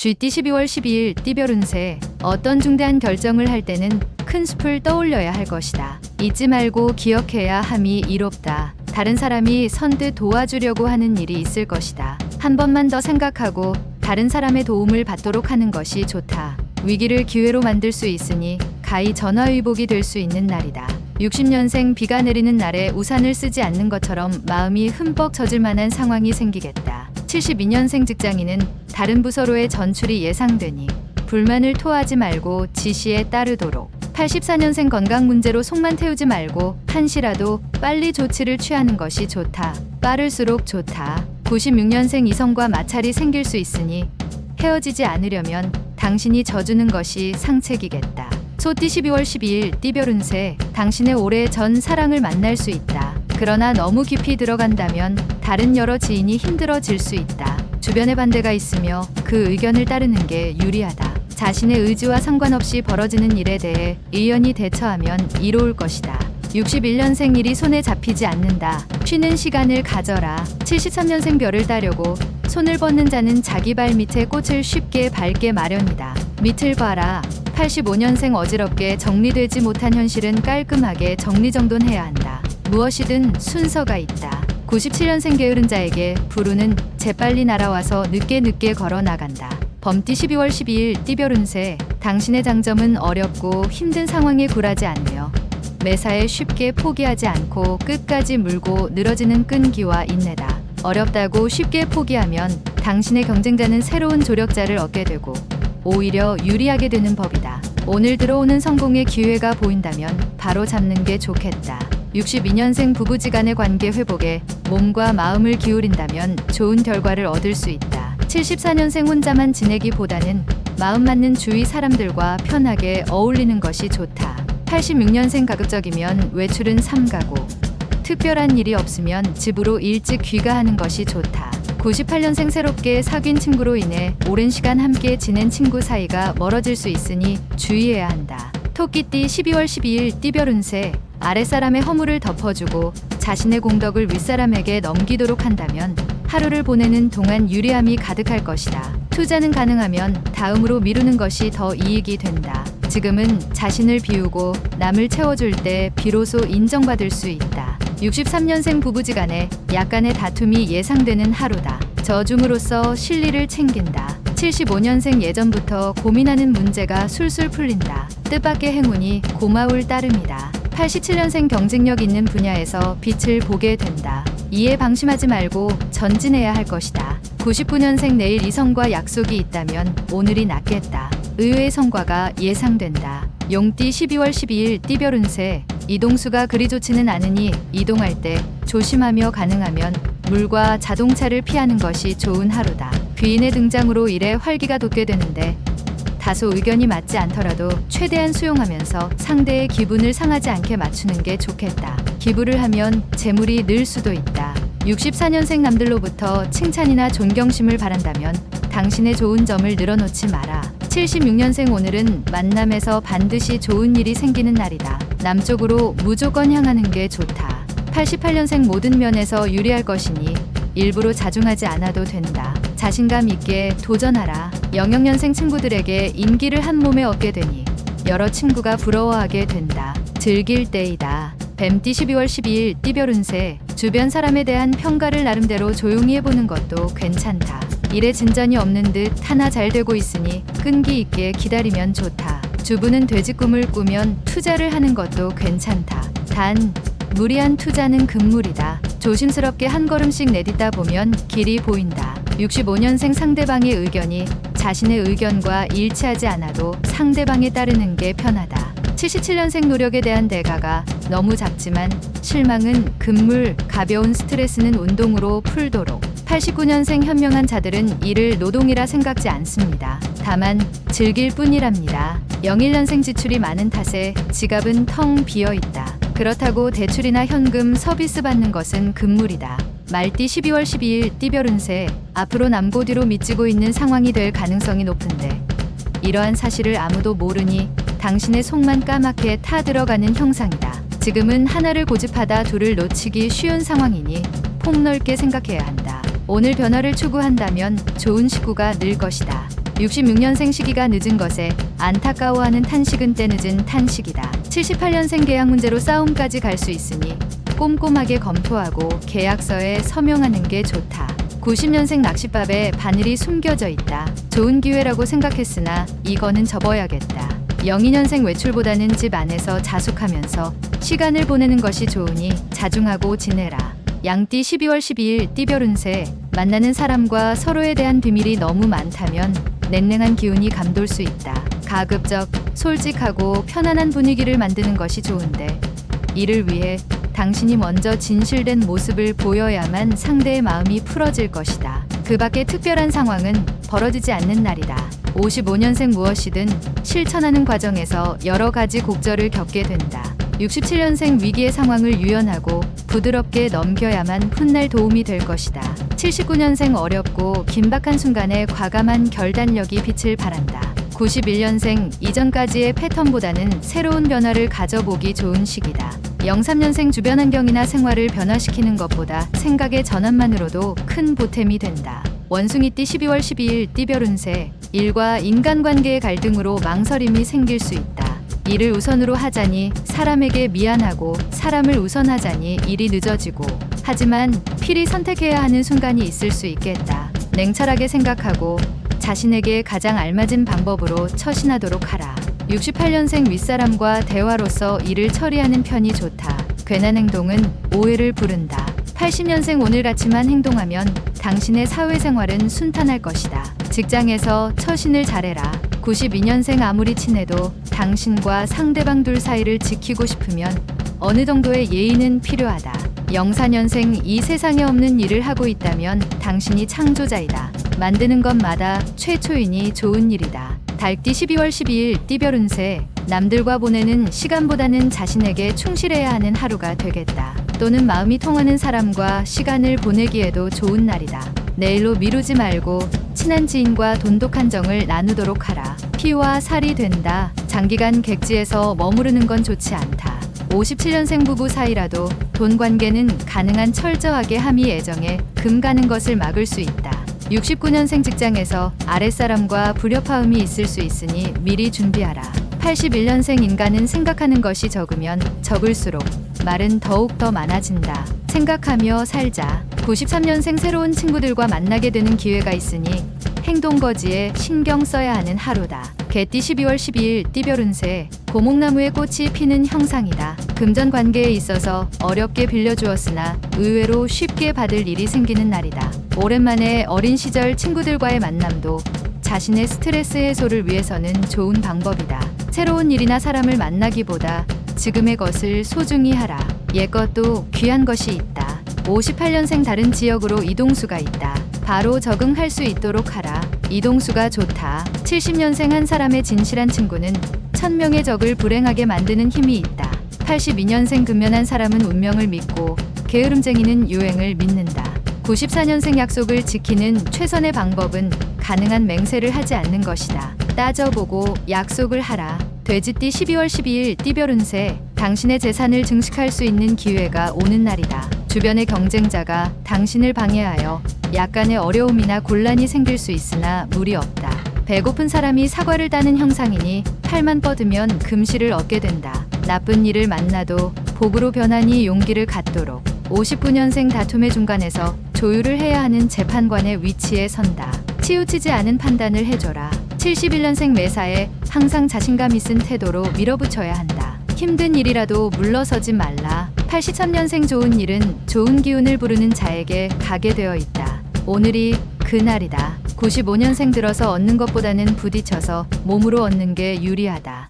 쥐띠 12월 12일 띠별 운세. 어떤 중대한 결정을 할 때는 큰 숲을 떠올려야 할 것이다. 잊지 말고 기억해야 함이 이롭다. 다른 사람이 선뜻 도와주려고 하는 일이 있을 것이다. 한 번만 더 생각하고 다른 사람의 도움을 받도록 하는 것이 좋다. 위기를 기회로 만들 수 있으니 가히 전화위복이 될 수 있는 날이다. 60년생 비가 내리는 날에 우산을 쓰지 않는 것처럼 마음이 흠뻑 젖을 만한 상황이 생기겠다. 72년생 직장인은 다른 부서로의 전출이 예상되니 불만을 토하지 말고 지시에 따르도록. 84년생 건강 문제로 속만 태우지 말고 한시라도 빨리 조치를 취하는 것이 좋다. 빠를수록 좋다. 96년생 이성과 마찰이 생길 수 있으니 헤어지지 않으려면 당신이 져주는 것이 상책이겠다. 소띠 12월 12일 띠별 운세. 당신의 오래 전 사랑을 만날 수 있다. 그러나 너무 깊이 들어간다면 다른 여러 지인이 힘들어질 수 있다. 주변에 반대가 있으며 그 의견을 따르는 게 유리하다. 자신의 의지와 상관없이 벌어지는 일에 대해 의연히 대처하면 이로울 것이다. 61년생 일이 손에 잡히지 않는다. 쉬는 시간을 가져라. 73년생 별을 따려고 손을 뻗는 자는 자기 발 밑에 꽃을 쉽게 밟게 마련이다. 밑을 봐라. 85년생 어지럽게 정리되지 못한 현실은 깔끔하게 정리정돈해야 한다. 무엇이든 순서가 있다. 97년생 게으른 자에게 불운은 재빨리 날아와서 늦게 걸어 나간다. 범띠 12월 12일 띠별 운세. 당신의 장점은 어렵고 힘든 상황에 굴하지 않으며 매사에 쉽게 포기하지 않고 끝까지 물고 늘어지는 끈기와 인내다. 어렵다고 쉽게 포기하면 당신의 경쟁자는 새로운 조력자를 얻게 되고 오히려 유리하게 되는 법이다. 오늘 들어오는 성공의 기회가 보인다면 바로 잡는 게 좋겠다. 62년생 부부지간의 관계 회복에 몸과 마음을 기울인다면 좋은 결과를 얻을 수 있다. 74년생 혼자만 지내기보다는 마음 맞는 주위 사람들과 편하게 어울리는 것이 좋다. 86년생 가급적이면 외출은 삼가고 특별한 일이 없으면 집으로 일찍 귀가하는 것이 좋다. 98년생 새롭게 사귄 친구로 인해 오랜 시간 함께 지낸 친구 사이가 멀어질 수 있으니 주의해야 한다. 토끼띠 12월 12일 띠별 운세. 아랫사람의 허물을 덮어주고 자신의 공덕을 윗사람에게 넘기도록 한다면 하루를 보내는 동안 유리함이 가득할 것이다. 투자는 가능하면 다음으로 미루는 것이 더 이익이 된다. 지금은 자신을 비우고 남을 채워줄 때 비로소 인정받을 수 있다. 63년생 부부지간에 약간의 다툼이 예상되는 하루다. 저중으로서 실리를 챙긴다. 75년생 예전부터 고민하는 문제가 술술 풀린다. 뜻밖의 행운이 고마울 따름이다. 87년생 경쟁력 있는 분야에서 빛을 보게 된다. 이에 방심하지 말고 전진해야 할 것이다. 99년생 내일 이성과 약속이 있다면 오늘이 낫겠다. 의외의 성과가 예상된다. 용띠 12월 12일 띠별 운세. 이동수가 그리 좋지는 않으니 이동할 때 조심하며 가능하면 물과 자동차를 피하는 것이 좋은 하루다. 귀인의 등장으로 일에 활기가 돋게 되는데 다소 의견이 맞지 않더라도 최대한 수용하면서 상대의 기분을 상하지 않게 맞추는 게 좋겠다. 기부를 하면 재물이 늘 수도 있다. 64년생 남들로부터 칭찬이나 존경심을 바란다면 당신의 좋은 점을 늘어놓지 마라. 76년생 오늘은 만남에서 반드시 좋은 일이 생기는 날이다. 남쪽으로 무조건 향하는 게 좋다. 88년생 모든 면에서 유리할 것이니 일부러 자중하지 않아도 된다. 자신감 있게 도전하라. 00년생 친구들에게 인기를 한 몸에 얻게 되니 여러 친구가 부러워하게 된다. 즐길 때이다. 뱀띠 12월 12일 띠별 운세. 주변 사람에 대한 평가를 나름대로 조용히 해보는 것도 괜찮다. 일에 진전이 없는 듯 하나 잘 되고 있으니 끈기 있게 기다리면 좋다. 주부는 돼지 꿈을 꾸면 투자를 하는 것도 괜찮다. 단 무리한 투자는 금물이다. 조심스럽게 한 걸음씩 내딛다 보면 길이 보인다. 65년생 상대방의 의견이 자신의 의견과 일치하지 않아도 상대방에 따르는 게 편하다. 77년생 노력에 대한 대가가 너무 작지만 실망은 금물, 가벼운 스트레스는 운동으로 풀도록. 89년생 현명한 자들은 이를 노동이라 생각지 않습니다. 다만 즐길 뿐이랍니다. 01년생 지출이 많은 탓에 지갑은 텅 비어 있다. 그렇다고 대출이나 현금, 서비스 받는 것은 금물이다. 말띠 12월 12일 띠별 운세. 앞으로 남고 뒤로 미치고 있는 상황이 될 가능성이 높은데 이러한 사실을 아무도 모르니 당신의 속만 까맣게 타들어가는 형상이다. 지금은 하나를 고집하다 둘을 놓치기 쉬운 상황이니 폭넓게 생각해야 한다. 오늘 변화를 추구한다면 좋은 식구가 늘 것이다. 66년생 시기가 늦은 것에 안타까워하는 탄식은 때늦은 탄식이다. 78년생 계약 문제로 싸움까지 갈 수 있으니 꼼꼼하게 검토하고 계약서에 서명하는 게 좋다. 90년생 낚싯밥에 바늘이 숨겨져 있다. 좋은 기회라고 생각했으나 이거는 접어야겠다. 02년생 외출보다는 집 안에서 자숙하면서 시간을 보내는 것이 좋으니 자중하고 지내라. 양띠 12월 12일 띠별 운세. 만나는 사람과 서로에 대한 비밀이 너무 많다면 냉랭한 기운이 감돌 수 있다. 가급적 솔직하고 편안한 분위기를 만드는 것이 좋은데 이를 위해 당신이 먼저 진실된 모습을 보여야만 상대의 마음이 풀어질 것이다. 그 밖에 특별한 상황은 벌어지지 않는 날이다. 55년생 무엇이든 실천하는 과정에서 여러 가지 곡절을 겪게 된다. 67년생 위기의 상황을 유연하고 부드럽게 넘겨야만 훗날 도움이 될 것이다. 79년생 어렵고 긴박한 순간에 과감한 결단력이 빛을 발한다. 91년생 이전까지의 패턴보다는 새로운 변화를 가져보기 좋은 시기다. 03년생 주변 환경이나 생활을 변화시키는 것보다 생각의 전환만으로도 큰 보탬이 된다. 원숭이띠 12월 12일 띠별 운세. 일과 인간관계의 갈등으로 망설임이 생길 수 있다. 일을 우선으로 하자니 사람에게 미안하고 사람을 우선하자니 일이 늦어지고 하지만 필히 선택해야 하는 순간이 있을 수 있겠다. 냉철하게 생각하고 자신에게 가장 알맞은 방법으로 처신하도록 하라. 68년생 윗사람과 대화로서 일을 처리하는 편이 좋다. 괜한 행동은 오해를 부른다. 80년생 오늘같이만 행동하면 당신의 사회생활은 순탄할 것이다. 직장에서 처신을 잘해라. 92년생 아무리 친해도 당신과 상대방 둘 사이를 지키고 싶으면 어느 정도의 예의는 필요하다. 04년생 이 세상에 없는 일을 하고 있다면 당신이 창조자이다. 만드는 것마다 최초이니 좋은 일이다. 달띠 12월 12일 띠별 운세. 남들과 보내는 시간보다는 자신에게 충실해야 하는 하루가 되겠다. 또는 마음이 통하는 사람과 시간을 보내기에도 좋은 날이다. 내일로 미루지 말고 친한 지인과 돈독한 정을 나누도록 하라. 피와 살이 된다. 장기간 객지에서 머무르는 건 좋지 않다. 57년생 부부 사이라도 돈 관계는 가능한 철저하게 함의 애정에 금 가는 것을 막을 수 있다. 69년생 직장에서 아랫사람과 불협화음이 있을 수 있으니 미리 준비하라. 81년생 인간은 생각하는 것이 적으면 적을수록 말은 더욱 더 많아진다. 생각하며 살자. 93년생 새로운 친구들과 만나게 되는 기회가 있으니 행동거지에 신경 써야 하는 하루다. 개띠 12월 12일 띠별 운세. 고목나무에 꽃이 피는 형상이다. 금전 관계에 있어서 어렵게 빌려주었으나 의외로 쉽게 받을 일이 생기는 날이다. 오랜만에 어린 시절 친구들과의 만남도 자신의 스트레스 해소를 위해서는 좋은 방법이다. 새로운 일이나 사람을 만나기보다 지금의 것을 소중히 하라. 옛것도 귀한 것이 있다. 58년생 다른 지역으로 이동수가 있다. 바로 적응할 수 있도록 하라. 이동수가 좋다. 70년생 한 사람의 진실한 친구는 1000명의 적을 불행하게 만드는 힘이 있다. 82년생 근면한 사람은 운명을 믿고 게으름쟁이는 유행을 믿는다. 94년생 약속을 지키는 최선의 방법은 가능한 맹세를 하지 않는 것이다. 따져보고 약속을 하라. 돼지띠 12월 12일 띠별 운세. 당신의 재산을 증식할 수 있는 기회가 오는 날이다. 주변의 경쟁자가 당신을 방해하여 약간의 어려움이나 곤란이 생길 수 있으나 무리 없다. 배고픈 사람이 사과를 따는 형상이니 팔만 뻗으면 금실을 얻게 된다. 나쁜 일을 만나도 복으로 변하니 용기를 갖도록. 59년생 다툼의 중간에서 조율을 해야 하는 재판관의 위치에 선다. 치우치지 않은 판단을 해줘라. 71년생 매사에 항상 자신감 있은 태도로 밀어붙여야 한다. 힘든 일이라도 물러서지 말라. 83년생 좋은 일은 좋은 기운을 부르는 자에게 가게 되어 있다. 오늘이 그날이다. 95년생 들어서 얻는 것보다는 부딪혀서 몸으로 얻는 게 유리하다.